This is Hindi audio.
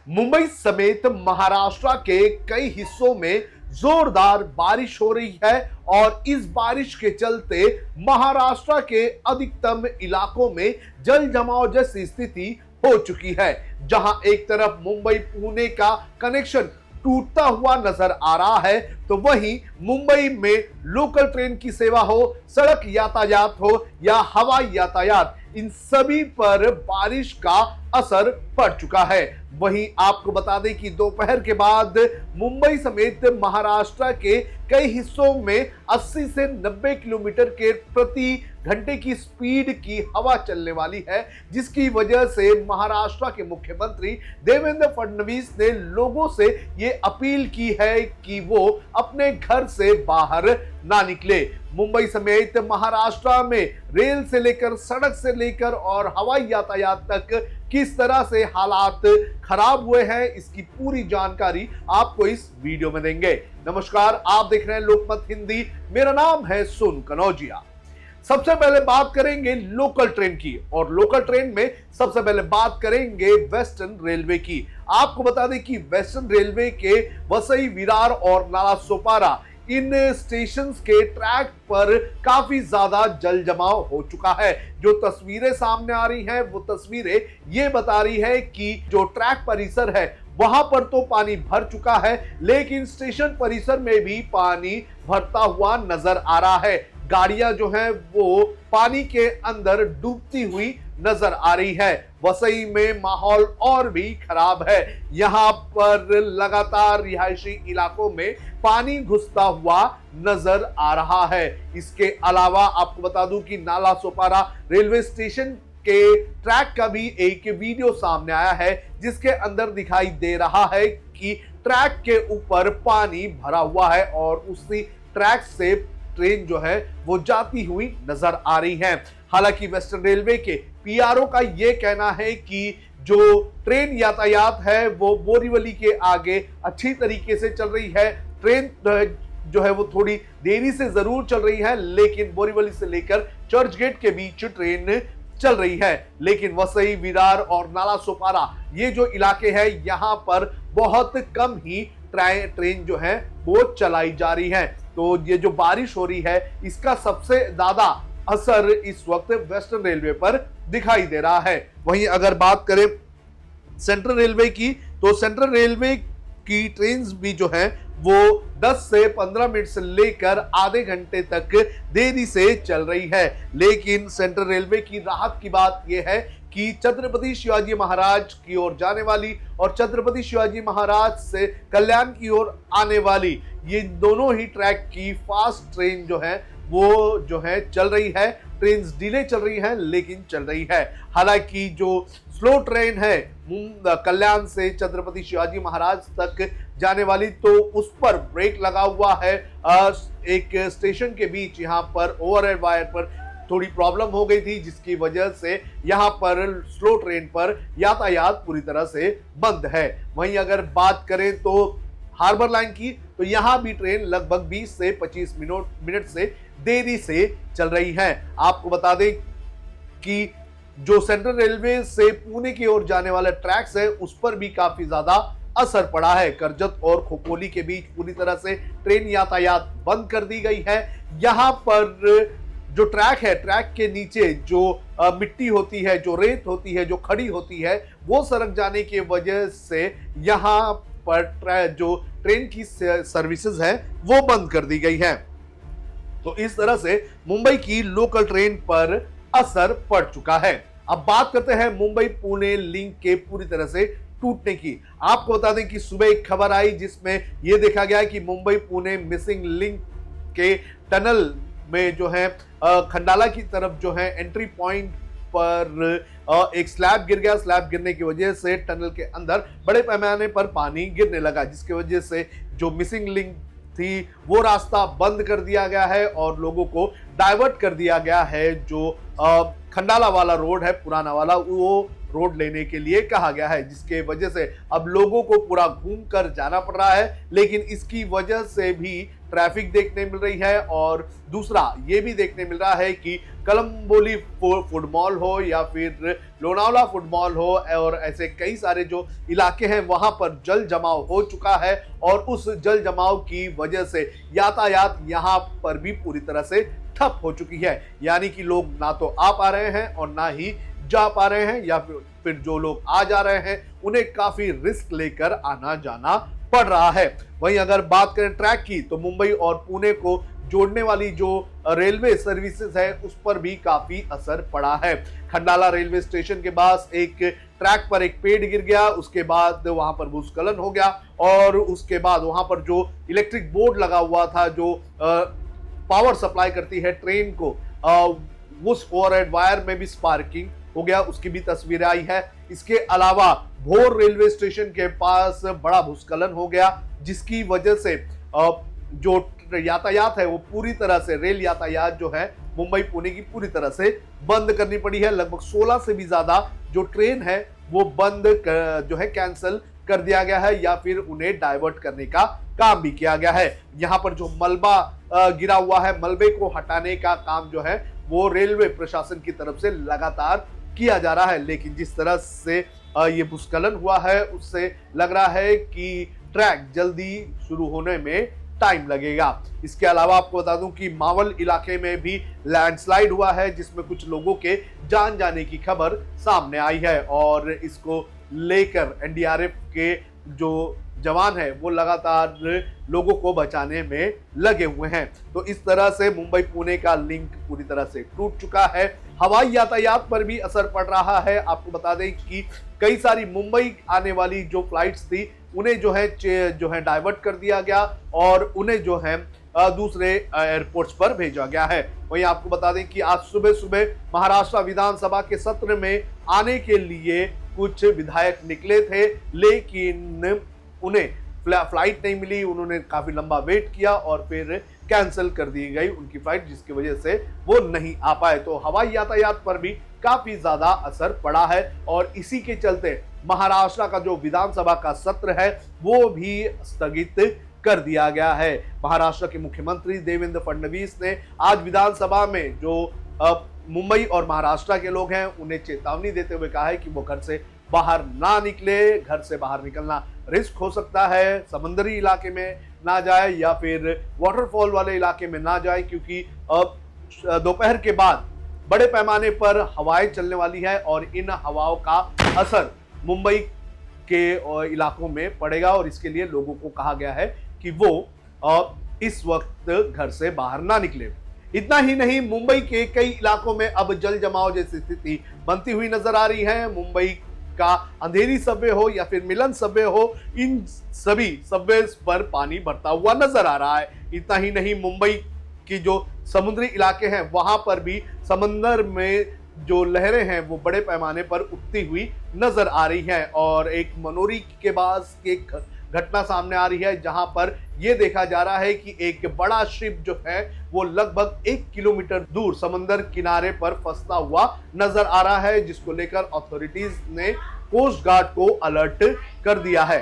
मुंबई समेत महाराष्ट्र के कई हिस्सों में जोरदार बारिश हो रही है और इस बारिश के चलते महाराष्ट्र के अधिकतम इलाकों में जल जमाव जैसी स्थिति हो चुकी है। जहां एक तरफ मुंबई पुणे का कनेक्शन टूटता हुआ नजर आ रहा है, तो वहीं मुंबई में लोकल ट्रेन की सेवा हो, सड़क यातायात हो या हवाई यातायात, इन सभी पर बारिश का असर पड़ चुका है। वहीं आपको बता दें कि दोपहर के बाद मुंबई समेत महाराष्ट्र के कई हिस्सों में 80 से 90 किलोमीटर के प्रति घंटे की स्पीड की हवा चलने वाली है, जिसकी वजह से महाराष्ट्र के मुख्यमंत्री देवेंद्र फडणवीस ने लोगों से ये अपील की है कि वो अपने घर से बाहर ना निकले। मुंबई समेत महाराष्ट्र में रेल से लेकर सड़क से लेकर और हवाई यातायात तक किस तरह से हालात खराब हुए हैं, इसकी पूरी जानकारी आपको इस वीडियो में देंगे। नमस्कार, आप देख रहे हैं लोकमत हिंदी। मेरा नाम है सोनू कनौजिया। सबसे पहले बात करेंगे लोकल ट्रेन की, और लोकल ट्रेन में सबसे पहले बात करेंगे वेस्टर्न रेलवे की। आपको बता दें कि वेस्टर्न रेलवे के वसई, विरार और नालासोपारा इन स्टेशन के ट्रैक पर काफी ज्यादा जल जमाव हो चुका है। जो तस्वीरें सामने आ रही हैं वो तस्वीरें ये बता रही है कि जो ट्रैक परिसर है वहां पर तो पानी भर चुका है, लेकिन स्टेशन परिसर में भी पानी भरता हुआ नजर आ रहा है। गाड़ियां जो हैं वो पानी के अंदर डूबती हुई नजर आ रही है। वसई में माहौल और भी खराब है। यहां पर लगातार रिहायशी इलाकों में पानी घुसता हुआ नजर आ रहा है। इसके अलावा आपको बता दूं कि नालासोपारा रेलवे स्टेशन के ट्रैक का भी एक वीडियो सामने आया है, जिसके अंदर दिखाई दे रहा है कि ट्रैक के ऊपर पानी भरा हुआ है और उसी ट्रैक से ट्रेन जो है वो जाती हुई नजर आ रही है। हालांकि वेस्टर्न रेलवे के पीआरओ का ये कहना है कि जो ट्रेन यातायात है वो बोरीवली के आगे अच्छी तरीके से चल रही है। ट्रेन जो है वो थोड़ी देरी से जरूर चल रही है, लेकिन बोरीवली से लेकर चर्च गेट के बीच ट्रेन चल रही है। लेकिन वसई, विरार और नालासोपारा ये जो इलाके हैं, यहाँ पर बहुत कम ही ट्रेन जो है वो चलाई जा रही है। तो ये जो बारिश हो रही है, इसका सबसे ज्यादा असर इस वक्त वेस्टर्न रेलवे पर दिखाई दे रहा है। वहीं अगर बात करें सेंट्रल रेलवे की, तो सेंट्रल रेलवे की ट्रेन भी जो है वो 10 से 15 मिनट से लेकर आधे घंटे तक देरी से चल रही है। लेकिन सेंट्रल रेलवे की राहत की बात यह है कि छत्रपति शिवाजी महाराज की ओर जाने वाली और छत्रपति शिवाजी महाराज से कल्याण की ओर आने वाली ये दोनों ही ट्रैक की फास्ट ट्रेन जो है वो जो है चल रही है। ट्रेन डिले चल रही है, लेकिन चल रही है। हालांकि जो स्लो ट्रेन है कल्याण से छत्रपति शिवाजी महाराज तक जाने वाली, तो उस पर ब्रेक लगा हुआ है। एक स्टेशन के बीच यहाँ पर ओवरहेड वायर पर थोड़ी प्रॉब्लम हो गई थी, जिसकी वजह से यहाँ पर स्लो ट्रेन पर यातायात पूरी तरह से बंद है। वहीं अगर बात करें तो हार्बर लाइन की, तो यहाँ भी ट्रेन लगभग 20 से 25 मिनट से देरी से चल रही है। आपको बता दें कि जो सेंट्रल रेलवे से पुणे की ओर जाने वाला ट्रैक्स है उस पर भी काफी ज्यादा असर पड़ा है। कर्जत और खोपोली के बीच पूरी तरह से ट्रेन यातायात बंद कर दी गई है। यहाँ पर जो ट्रैक है, ट्रैक के नीचे जो मिट्टी होती है, जो रेत होती है, जो खड़ी होती है, वो सरक जाने की वजह से यहाँ पर जो ट्रेन की सर्विसेज है वो बंद कर दी गई है। तो इस तरह से मुंबई की लोकल ट्रेन पर असर पड़ चुका है। अब बात करते हैं मुंबई पुणे लिंक के पूरी तरह से टूटने की। आपको बता दें कि सुबह एक खबर आई जिसमें यह देखा गया कि मुंबई पुणे मिसिंग लिंक के टनल में जो है खंडाला की तरफ जो है एंट्री पॉइंट पर एक स्लैब गिर गया। स्लैब गिरने की वजह से टनल के अंदर बड़े पैमाने पर पानी गिरने लगा, जिसकी वजह से जो मिसिंग लिंक थी वो रास्ता बंद कर दिया गया है और लोगों को डाइवर्ट कर दिया गया है। जो खंडाला वाला रोड है पुराना वाला, वो रोड लेने के लिए कहा गया है, जिसके वजह से अब लोगों को पूरा घूम कर जाना पड़ रहा है। लेकिन इसकी वजह से भी ट्रैफिक देखने मिल रही है और दूसरा ये भी देखने मिल रहा है कि कलम्बोली फूड मॉल हो या फिर लोनावला फूड मॉल हो और ऐसे कई सारे जो इलाके हैं वहां पर जल जमाव हो चुका है और उस जल जमाव की वजह से यातायात यहां पर भी पूरी तरह से ठप हो चुकी है। यानी कि लोग ना तो आ पा रहे हैं और ना ही जा पा रहे हैं, या फिर जो लोग आ जा रहे हैं उन्हें काफी रिस्क लेकर आना जाना पड़ रहा है। वहीं अगर बात करें ट्रैक की तो मुंबई और पुणे को जोड़ने वाली जो रेलवे सर्विसेज है उस पर भी काफी असर पड़ा है। खंडाला रेलवे स्टेशन के पास एक ट्रैक पर एक पेड़ गिर गया, उसके बाद वहां पर भूस्खलन हो गया और उसके बाद वहां पर जो इलेक्ट्रिक बोर्ड लगा हुआ था जो पावर सप्लाई करती है ट्रेन को, उस ओवरहेड वायर में भी स्पार्किंग हो गया, उसकी भी तस्वीरें आई है। इसके अलावा भोर रेलवे स्टेशन के पास बड़ा भूस्खलन हो गया, जिसकी वजह से जो यातायात है वो पूरी तरह से, रेल यातायात जो है मुंबई पुणे की पूरी तरह से बंद करनी पड़ी है। लगभग 16 से भी ज्यादा जो ट्रेन है वो बंद जो है कैंसिल कर दिया गया है या फिर उन्हें डाइवर्ट करने का काम भी किया गया है। यहाँ पर जो मलबा गिरा हुआ है, मलबे को हटाने का काम जो है वो रेलवे प्रशासन की तरफ से लगातार किया जा रहा है। लेकिन जिस तरह से ये भूस्खलन हुआ है उससे लग रहा है कि ट्रैक जल्दी शुरू होने में टाइम लगेगा। इसके अलावा आपको बता दूं कि मावल इलाके में भी लैंडस्लाइड हुआ है, जिसमें कुछ लोगों के जान जाने की खबर सामने आई है और इसको लेकर एनडीआरएफ के जो जवान है वो लगातार लोगों को बचाने में लगे हुए हैं। तो इस तरह से मुंबई पुणे का लिंक पूरी तरह से टूट चुका है। हवाई यातायात पर भी असर पड़ रहा है। आपको बता दें कि कई सारी मुंबई आने वाली जो फ्लाइट्स थी उन्हें जो है डाइवर्ट कर दिया गया और उन्हें जो है दूसरे एयरपोर्ट्स पर भेजा गया है। वहीं आपको बता दें कि आज सुबह सुबह महाराष्ट्र विधानसभा के सत्र में आने के लिए कुछ विधायक निकले थे, लेकिन उन्हें फ्लाइट नहीं मिली, उन्होंने काफी लंबा वेट किया और फिर कैंसिल कर दी गई उनकी फ्लाइट, जिसकी वजह से वो नहीं आ पाए। तो हवाई यातायात पर भी काफी ज्यादा असर पड़ा है और इसी के चलते महाराष्ट्र का जो विधानसभा का सत्र है वो भी स्थगित कर दिया गया है। महाराष्ट्र के मुख्यमंत्री देवेंद्र फडणवीस ने आज विधानसभा में जो मुंबई और महाराष्ट्र के लोग हैं उन्हें चेतावनी देते हुए कहा है कि वो घर से बाहर ना निकले, घर से बाहर निकलना रिस्क हो सकता है, समुद्री इलाके में ना जाए या फिर वाटरफॉल वाले इलाके में ना जाए, क्योंकि दोपहर के बाद बड़े पैमाने पर हवाएं चलने वाली है और इन हवाओं का असर मुंबई के इलाकों में पड़ेगा और इसके लिए लोगों को कहा गया है कि वो इस वक्त घर से बाहर ना निकले। इतना ही नहीं, मुंबई के कई इलाकों में अब जल जमाव जैसी स्थिति बनती हुई नजर आ रही है। मुंबई का अंधेरी सबवे हो या फिर मिलन सबवे हो, इन सभी सबवे पर पानी भरता हुआ नजर आ रहा है। इतना ही नहीं, मुंबई की जो समुद्री इलाके हैं वहां पर भी समंदर में जो लहरें हैं वो बड़े पैमाने पर उठती हुई नजर आ रही हैं और एक मनोरी के पास एक घटना सामने आ रही है जहां पर यह देखा जा रहा है कि एक बड़ा शिप जो है वो लगभग 1 किलोमीटर दूर समंदर किनारे पर फंसता हुआ नजर आ रहा है, जिसको लेकर अथॉरिटीज ने कोस्ट गार्ड को अलर्ट कर दिया है।